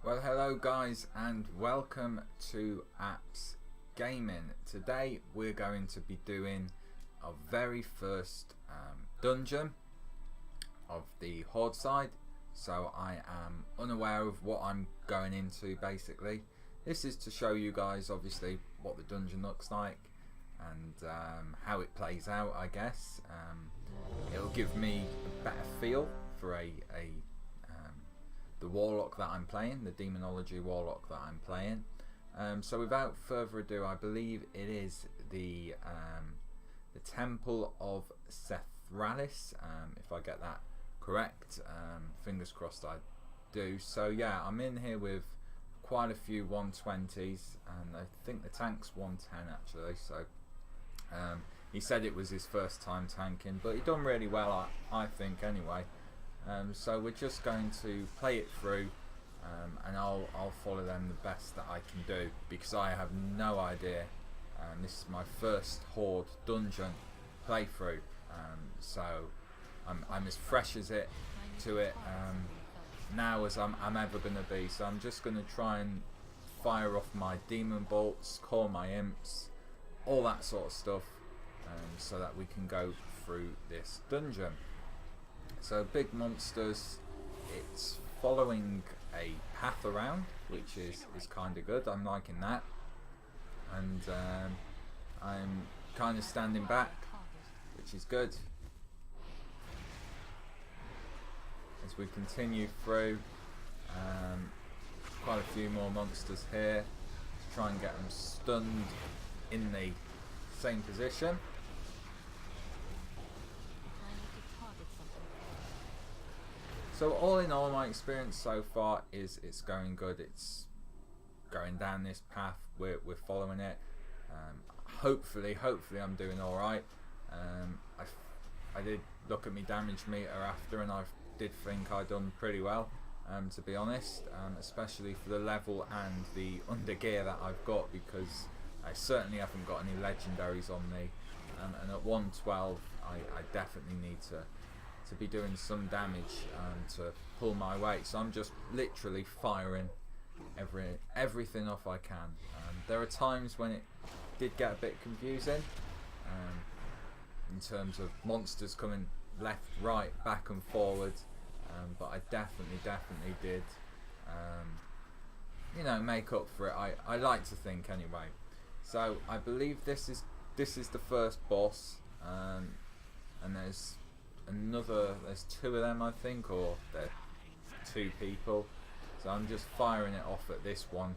Well, hello guys and welcome to Apps Gaming. Today we're going to be doing our very first dungeon of the Horde side. So I am unaware of what I'm going into basically. This is to show you guys obviously what the dungeon looks like and how it plays out, I guess. It'll give me a better feel for the warlock that I'm playing, the demonology warlock that I'm playing. So without further ado, I believe it is the Temple of Sethraliss, if I get that correct. Fingers crossed I do. So yeah, I'm in here with quite a few 120s, and I think the tank's 110 actually. So he said it was his first time tanking, but he done really well, I think anyway. So we're just going to play it through, and I'll follow them the best that I can do, because I have no idea. This is my first Horde dungeon playthrough, so I'm as fresh as it now as I'm ever going to be. So I'm just going to try and fire off my demon bolts, call my imps, all that sort of stuff, so that we can go through this dungeon. So big monsters, it's following a path around, which is kind of good. I'm liking that, and I'm kind of standing back, which is good. As we continue through, quite a few more monsters here. Try and get them stunned in the same position. So all in all, my experience so far is it's going good. It's going down this path. We're following it. Hopefully I'm doing all right. I did look at my damage meter after, and I did think I done pretty well, to be honest. Especially for the level and the under gear that I've got, because I certainly haven't got any legendaries on me. And at 112, I definitely need to be doing some damage to pull my weight. So I'm just literally firing everything off I can. There are times when it did get a bit confusing, in terms of monsters coming left, right, back and forward, but I definitely did make up for it. I like to think anyway. So I believe this is the first boss, and there's two of them, I think, or they're two people. So I'm just firing it off at this one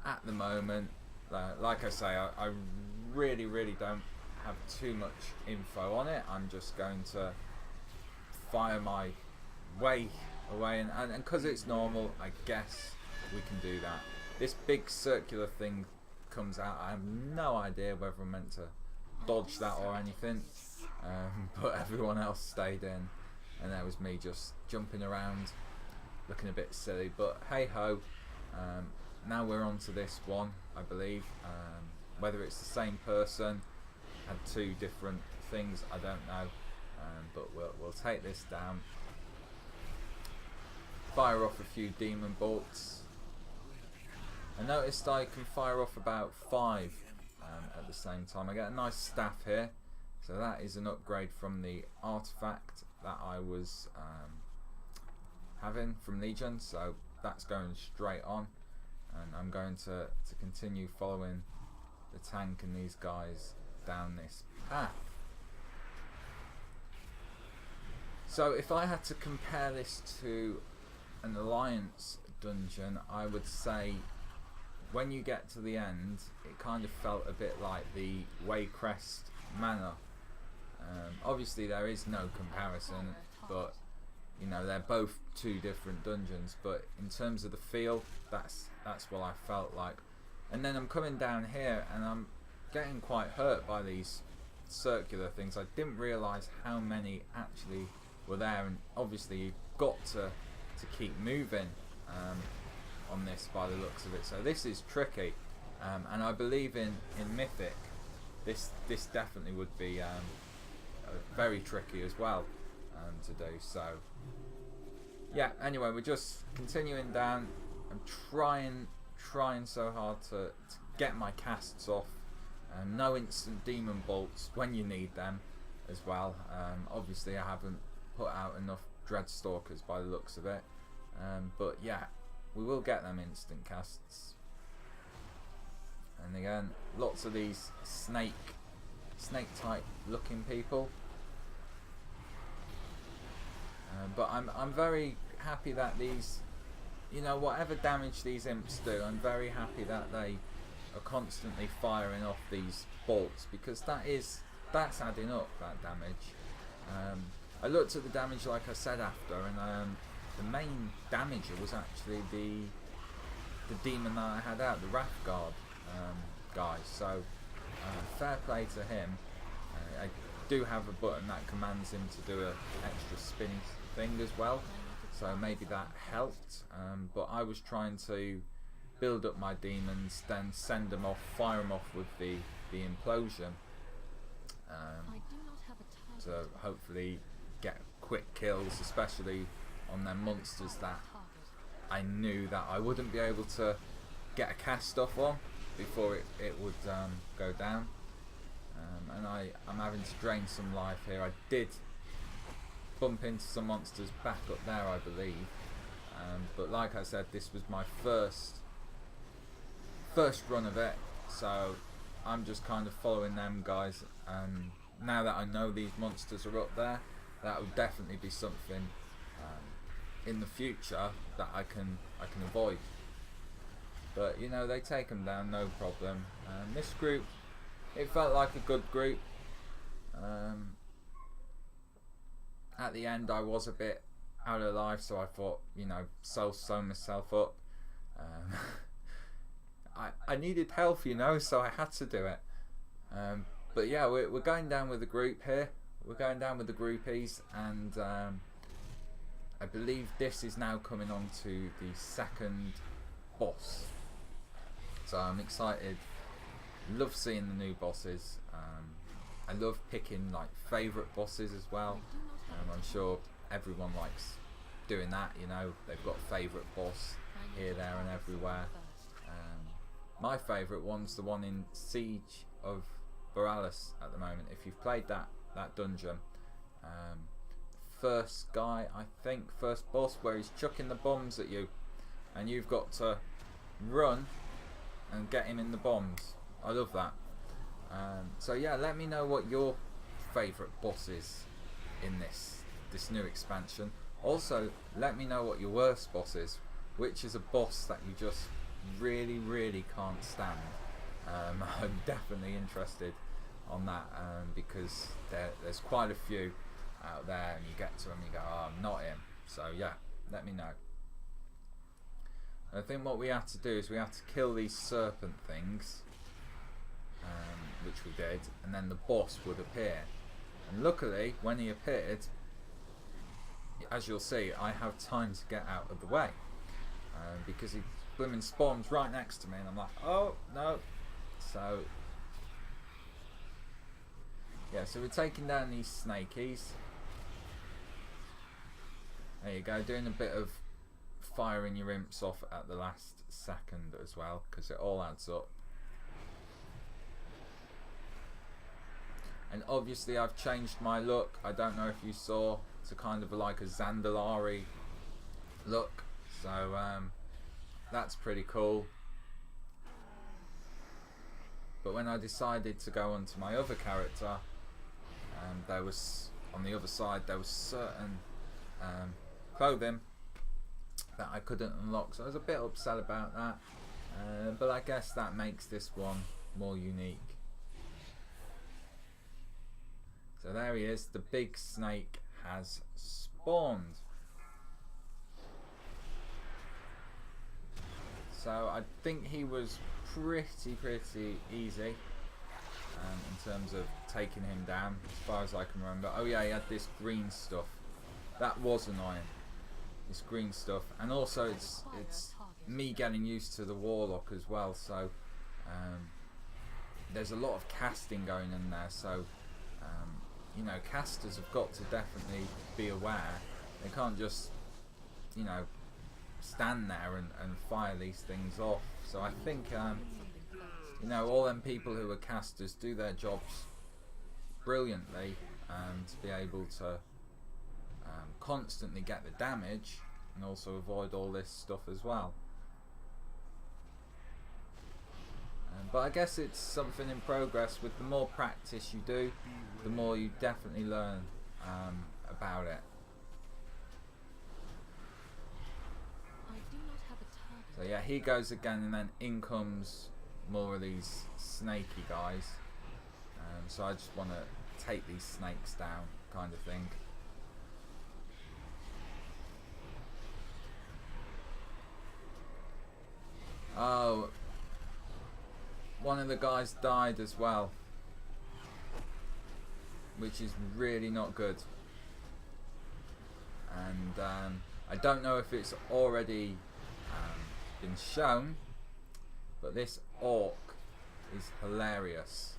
at the moment. Like I say, I really don't have too much info on it. I'm just going to fire my way away, and because it's normal, I guess we can do that. This big circular thing comes out. I have no idea whether I'm meant to dodge that or anything. But everyone else stayed in, and there was me just jumping around, looking a bit silly. But hey ho, now we're on to this one, I believe. Whether it's the same person, had two different things, I don't know. But we'll take this down. Fire off a few demon bolts. I noticed I can fire off about 5 at the same time. I get a nice staff here. So that is an upgrade from the artifact that I was having from Legion. So that's going straight on, and I'm going to continue following the tank and these guys down this path. So if I had to compare this to an Alliance dungeon, I would say when you get to the end, it kind of felt a bit like the Waycrest Manor. Obviously there is no comparison, but you know, they're both two different dungeons, but in terms of the feel, that's what I felt like. And then I'm coming down here and I'm getting quite hurt by these circular things. I didn't realise how many actually were there, and obviously you've got to keep moving on this by the looks of it. So this is tricky, and I believe in Mythic this definitely would be very tricky as well to do. So yeah, anyway, we're just continuing down. I'm trying so hard to get my casts off. No instant demon bolts when you need them as well. Obviously I haven't put out enough Dreadstalkers by the looks of it. But yeah, we will get them instant casts. And again, lots of these snake type looking people. But I'm very happy that these, you know, whatever damage these imps do, I'm very happy that they are constantly firing off these bolts, because that's adding up, that damage. I looked at the damage like I said after, and the main damager was actually the demon that I had out, the Wrath Guard guy. So fair play to him. I do have a button that commands him to do an extra spinny thing as well, so maybe that helped. But I was trying to build up my demons, then send them off, fire them off with the implosion, to hopefully get quick kills, especially on them monsters that I knew that I wouldn't be able to get a cast off on before it would go down. And I'm having to drain some life here. I did bump into some monsters back up there, I believe, but like I said, this was my first run of it, so I'm just kind of following them guys. Now that I know these monsters are up there, that will definitely be something in the future that I can avoid. But you know, they take them down no problem. This group, it felt like a good group. At the end I was a bit out of life, so I thought, you know, sew myself up. I needed health, you know, so I had to do it. But yeah, we're going down with the group here. We're going down with the groupies, and I believe this is now coming on to the second boss. So I'm excited. Love seeing the new bosses. I love picking like favourite bosses as well. I'm sure everyone likes doing that, you know, they've got a favourite boss here, there and everywhere. My favourite one's the one in Siege of Sethraliss at the moment. If you've played that dungeon, first guy, I think, first boss, where he's chucking the bombs at you and you've got to run and get him in the bombs. I love that. So yeah, let me know what your favourite boss is in this new expansion. Also, let me know what your worst boss is. Which is a boss that you just really can't stand. I'm definitely interested on that, because there's quite a few out there, and you get to them and you go, oh, not him. So yeah, let me know. I think what we have to do is we have to kill these serpent things, which we did, and then the boss would appear. And luckily, when he appeared, as you'll see, I have time to get out of the way, because he blooming spawns right next to me, and I'm like, oh no. So yeah, so we're taking down these snakies. There you go, doing a bit of firing your imps off at the last second as well, because it all adds up. And obviously I've changed my look. I don't know if you saw, to kind of like a Zandalari look. So that's pretty cool. But when I decided to go on to my other character, there was, on the other side, there was certain clothing that I couldn't unlock, so I was a bit upset about that. But I guess that makes this one more unique. So there he is, the big snake has spawned. So I think he was pretty easy in terms of taking him down, as far as I can remember. Oh yeah, he had this green stuff. That was annoying, this green stuff. And also it's me getting used to the Warlock as well, so there's a lot of casting going in there, so you know, casters have got to definitely be aware. They can't just, you know, stand there and fire these things off. So I think you know, all them people who are casters do their jobs brilliantly, to be able to constantly get the damage and also avoid all this stuff as well. But I guess it's something in progress. With the more practice you do, the more you definitely learn about it. So yeah, he goes again, and then in comes more of these snaky guys. So I just want to take these snakes down, kind of thing. Oh, one of the guys died as well, which is really not good. And I don't know if it's already been shown, but this orc is hilarious.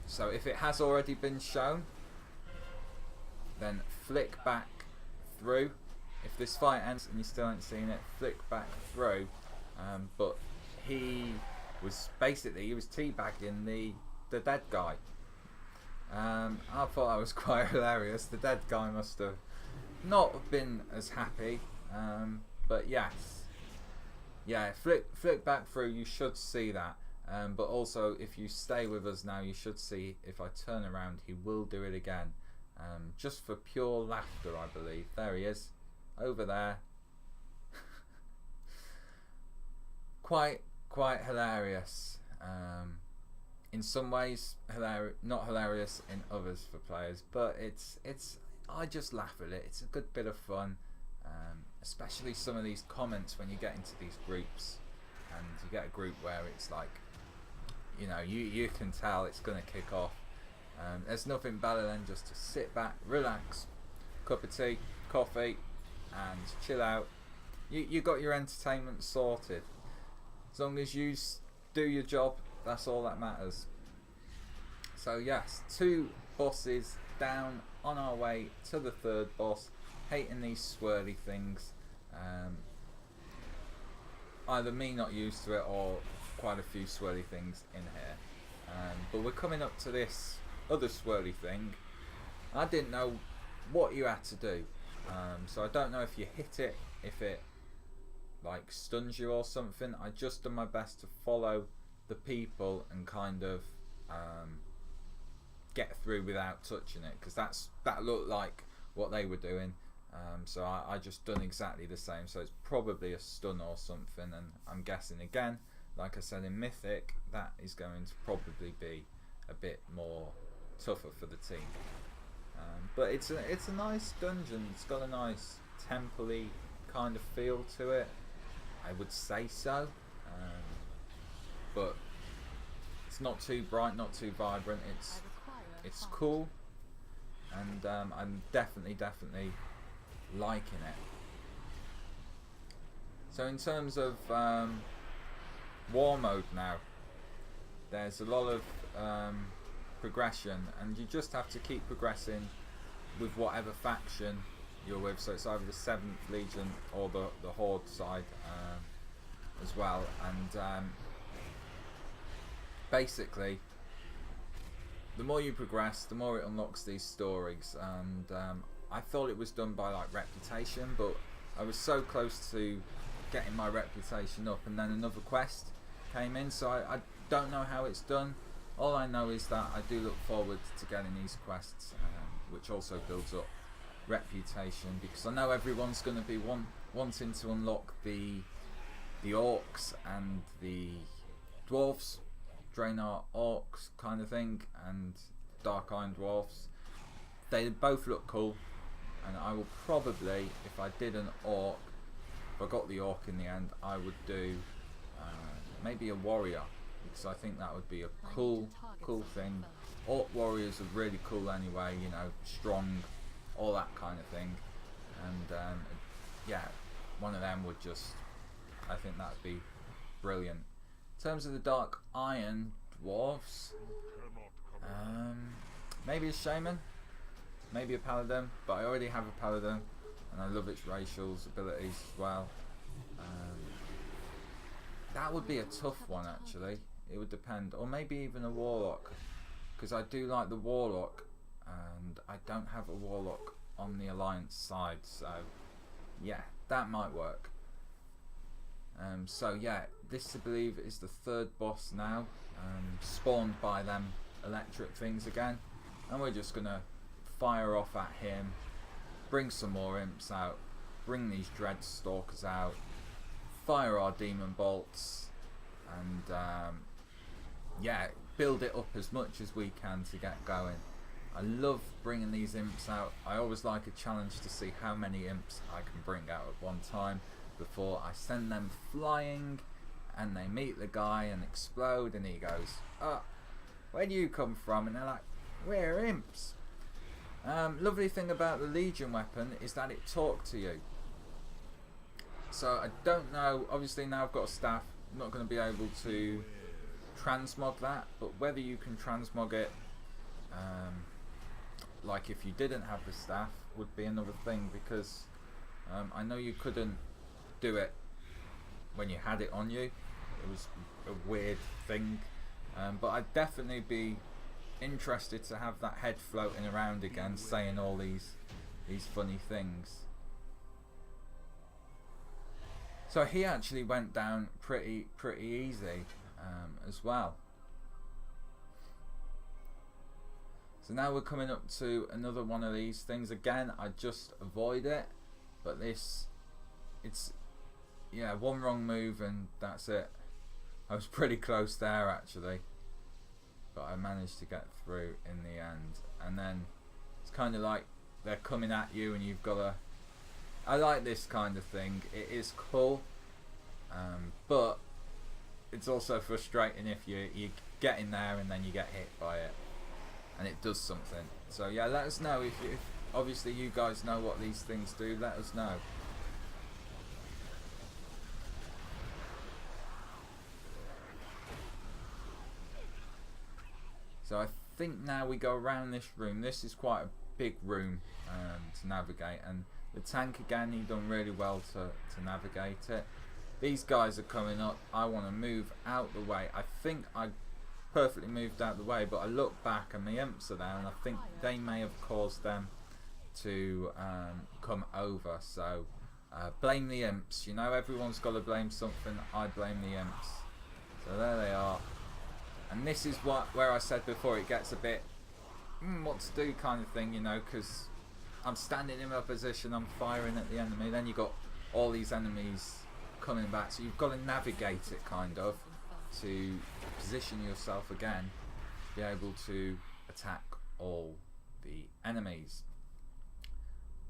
So if it has already been shown, then flick back through. If this fight ends and you still haven't seen it, flick back through. But he was teabagging the dead guy. I thought that was quite hilarious. The dead guy must have not been as happy. But yes, yeah, flick back through. You should see that. But also, if you stay with us now, you should see if I turn around, he will do it again. Just for pure laughter, I believe. There he is, over there. quite hilarious. In some ways, not hilarious in others for players. But I just laugh at it. It's a good bit of fun. Especially some of these comments when you get into these groups, and you get a group where it's like, you know, you can tell it's going to kick off. There's nothing better than just to sit back, relax, cup of tea, coffee, and chill out. You got your entertainment sorted. As long as you do your job, that's all that matters. So yes, 2 bosses down, on our way to the 3rd boss. Hating these swirly things. Either me not used to it, or quite a few swirly things in here. But we're coming up to this other swirly thing. I didn't know what you had to do. So I don't know if you hit it, if it like stuns you or something. I just done my best to follow the people and kind of get through without touching it, because that looked like what they were doing. So I just done exactly the same. So it's probably a stun or something, and I'm guessing again, like I said in Mythic, that is going to probably be a bit more tougher for the team. But it's a nice dungeon. It's got a nice temple-y kind of feel to it. I would say so. But it's not too bright, not too vibrant. It's cool, and I'm definitely liking it. So in terms of war mode now, there's a lot of progression, and you just have to keep progressing with whatever faction you're with. So it's either the 7th Legion or the Horde side as well. And basically, the more you progress, the more it unlocks these stories. And I thought it was done by like reputation, but I was so close to getting my reputation up, and then another quest came in, so I don't know how it's done. All I know is that I do look forward to getting these quests, which also builds up reputation, because I know everyone's going to be wanting to unlock the orcs and the dwarves, Draenor orcs kind of thing, and Dark Iron dwarves. They both look cool, and I will probably, if I did an orc, if I got the orc in the end, I would do maybe a warrior, because I think that would be a cool thing. Orc warriors are really cool anyway, you know, strong, all that kind of thing. And yeah, one of them would just, I think that would be brilliant. In terms of the Dark Iron dwarves, maybe a shaman, maybe a paladin, but I already have a paladin. and I love its racial abilities as well. That would be a tough one actually. It would depend, or maybe even a warlock, because I do like the warlock, and I don't have a warlock on the alliance side, so yeah, that might work. So yeah, this I believe is the third boss now, spawned by them electric things again, and we're just gonna fire off at him, bring some more imps out, bring these dread stalkers out, fire our demon bolts, and yeah, build it up as much as we can to get going. I love bringing these imps out. I always like a challenge to see how many imps I can bring out at one time before I send them flying and they meet the guy and explode, and he goes, "Oh, where do you come from?" And they're like, "We're imps." Lovely thing about the Legion weapon is that it talks to you. So I don't know, obviously now I've got a staff, I'm not going to be able to transmog that, but whether you can transmog it like if you didn't have the staff would be another thing, because I know you couldn't do it when you had it on you. It was a weird thing, but I'd definitely be interested to have that head floating around again saying all these funny things. So he actually went down pretty easy as well. So now we're coming up to another one of these things. Again, I just avoid it, but it's yeah, one wrong move and that's it. I was pretty close there actually, but I managed to get through in the end. And then it's kind of like they're coming at you and you've got to... I like this kind of thing. It is cool, but it's also frustrating if you get in there and then you get hit by it and it does something. So yeah, let us know if obviously you guys know what these things do. Let us know. So I think now we go around this room. This is quite a big room to navigate, and the tank again, he done really well to navigate it. These guys are coming up. I want to move out the way. I think I perfectly moved out the way, but I look back and the imps are there, and I think they may have caused them to come over. So blame the imps. You know, everyone's got to blame something. I blame the imps. So there they are. And this is where I said before it gets a bit what to do kind of thing, you know, because I'm standing in a position, I'm firing at the enemy, then you've got all these enemies coming back, so you've got to navigate it kind of to position yourself again to be able to attack all the enemies.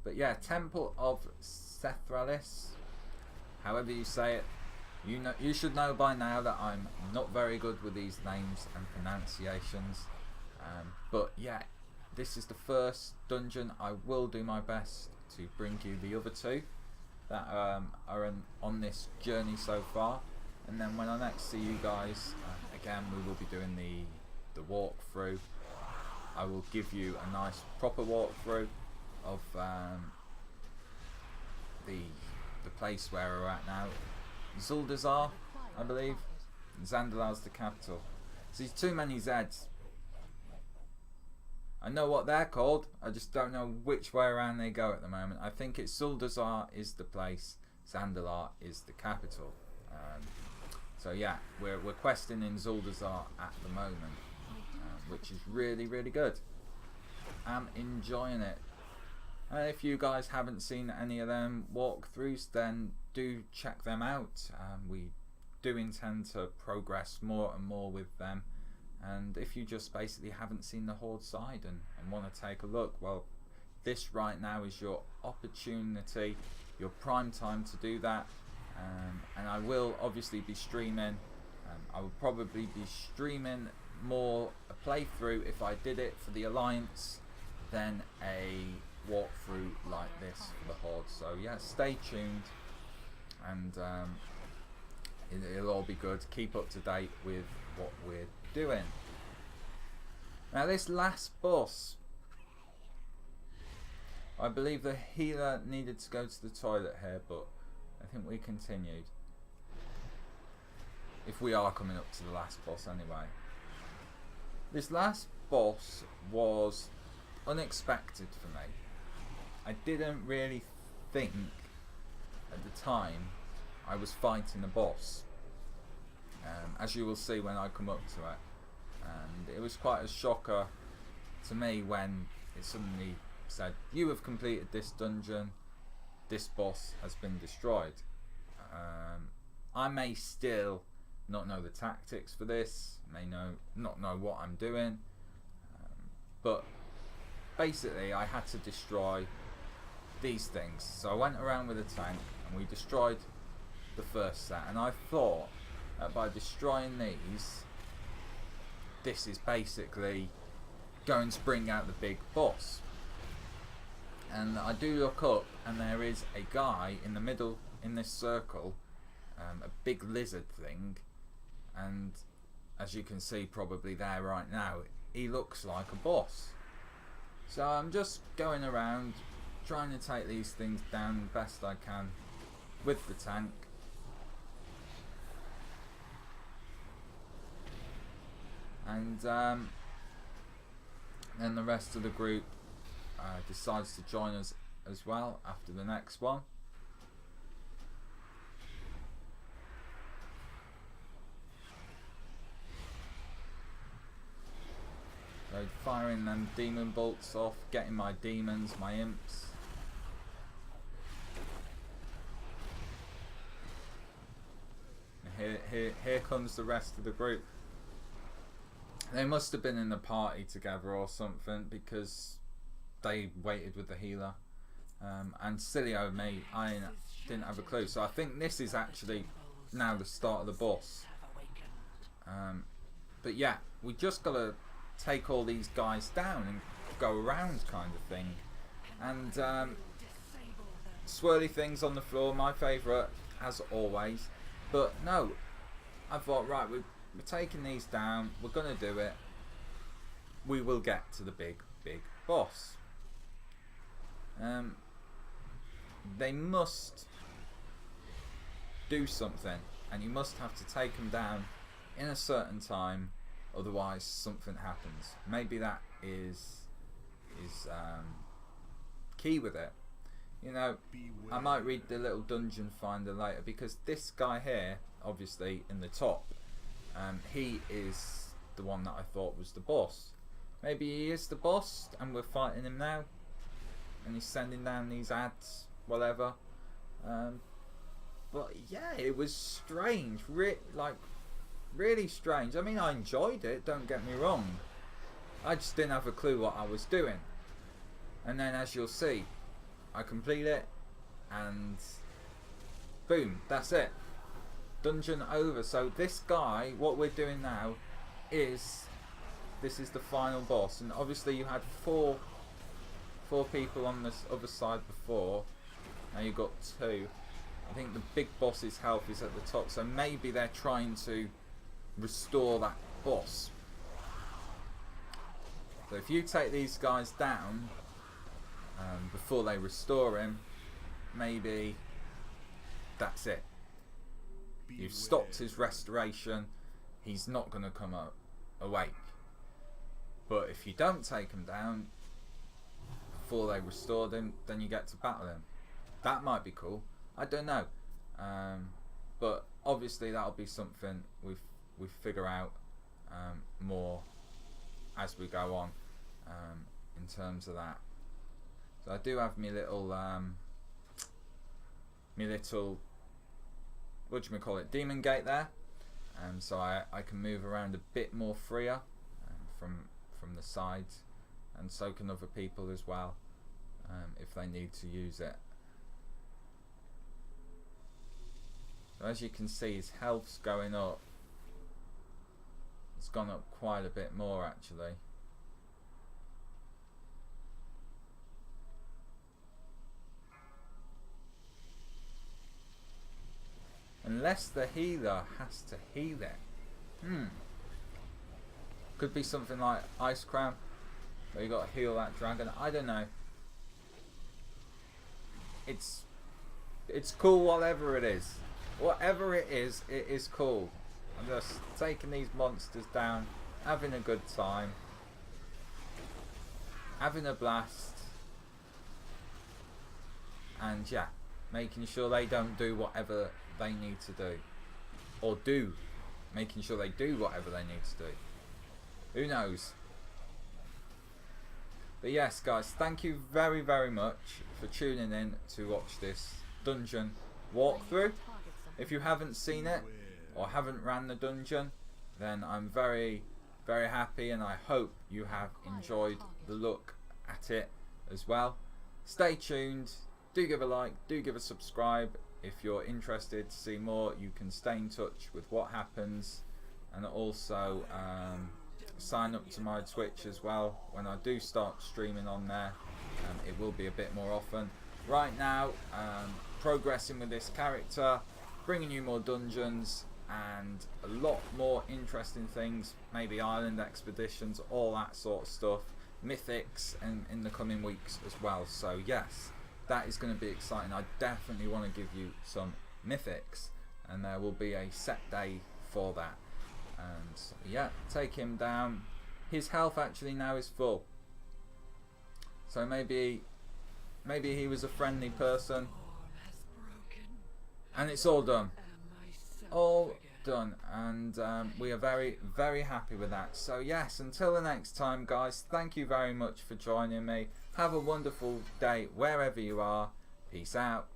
But yeah, Temple of Sethraliss, however you say it, you should know by now that I'm not very good with these names and pronunciations, but yeah, this is the first dungeon. I will do my best to bring you the other two that are on this journey so far, and then when I next see you guys, again we will be doing the walkthrough. I will give you a nice proper walkthrough of the place where we're at now. Zuldazar, I believe. Zandalar's the capital. See, too many Zs. I know what they're called, I just don't know which way around they go at the moment. I think it's Zuldazar is the place, Zandalar is the capital. So yeah, we're questing in Zuldazar at the moment, which is really good. I'm enjoying it. And if you guys haven't seen any of them walkthroughs, then do check them out. We do intend to progress more and more with them. And if you just basically haven't seen the Horde side and want to take a look, well, this right now is your opportunity, your prime time to do that. And I will obviously be streaming. I will probably be streaming more a playthrough if I did it for the Alliance than a walkthrough like this for the Horde. So yeah, stay tuned, and it'll all be good. Keep up to date with what we're doing. Now this last boss, I believe the healer needed to go to the toilet here, but I think we continued. If we are coming up to the last boss anyway. This last boss was unexpected for me. I didn't really think at the time I was fighting a boss. As you will see when I come up to it. And it was quite a shocker to me when it suddenly said, you have completed this dungeon, this boss has been destroyed. I may still not know the tactics for this, may not know what I'm doing, but basically I had to destroy these things. So I went around with a tank and we destroyed the first set, and I thought that by destroying these, this is basically going to bring out the big boss. And I do look up and there is a guy in the middle in this circle, a big lizard thing, and as you can see probably there right now, he looks like a boss. So I'm just going around trying to take these things down the best I can with the tank. And then the rest of the group decides to join us as well after the next one. So firing them demon bolts off, getting my demons, my imps. And here comes the rest of the group. They must have been in the party together or something, because they waited with the healer. And silly old me, I didn't have a clue. So I think this is actually now the start of the boss. But yeah, we just got to take all these guys down and go around kind of thing. And swirly things on the floor, my favourite as always. But no, I thought, right, we're taking these down, we're going to do it, we will get to the big boss. They must do something, and you must have to take them down in a certain time, otherwise something happens. Maybe that is key with it. You know, I might read the little dungeon finder later, because this guy here, obviously in the top, he is the one that I thought was the boss. Maybe he is the boss and we're fighting him now, and he's sending down these ads, whatever. But yeah, it was strange, really strange. I mean, I enjoyed it, don't get me wrong. I just didn't have a clue what I was doing. And then, as you'll see, I complete it, and boom, that's it. Dungeon over. So this guy, what we're doing now is, this is the final boss. And obviously you had four people on this other side before. Now you've got two. I think the big boss's health is at the top, so maybe they're trying to restore that boss. So if you take these guys down before they restore him, maybe that's it. You've stopped his restoration. He's not going to come awake. But if you don't take him down before they restored him, then you get to battle him. That might be cool. I don't know. But obviously that'll be something we figure out more as we go on in terms of that. So I do have me little what do you call it, demon gate there, so I can move around a bit more freer from the sides, and so can other people as well if they need to use it. So as you can see, his health's going up. It's gone up quite a bit more actually. Unless the healer has to heal it. Could be something like Ice Crown, where you got to heal that dragon. I don't know. it's cool whatever it is. Whatever it is cool. I'm just taking these monsters down, having a good time, having a blast, and yeah, making sure they don't do whatever they need to do, or making sure they do whatever they need to do. Who knows? But yes, guys, thank you very, very much for tuning in to watch this dungeon walkthrough. If you haven't seen it or haven't ran the dungeon, then I'm very, very happy, and I hope you have enjoyed the look at it as well. Stay tuned. Do give a like, do give a subscribe. If you're interested to see more, you can stay in touch with what happens, and also sign up to my Twitch as well. When I do start streaming on there, it will be a bit more often. Right now, progressing with this character, bringing you more dungeons and a lot more interesting things, maybe island expeditions, all that sort of stuff, mythics, and in the coming weeks as well. So yes, that is going to be exciting. I definitely want to give you some mythics, and there will be a set day for that. And yeah, take him down. His health actually now is full, so maybe he was a friendly person, and it's all done, and we are very, very happy with that. So yes, until the next time, guys, thank you very much for joining me. Have a wonderful day wherever you are. Peace out.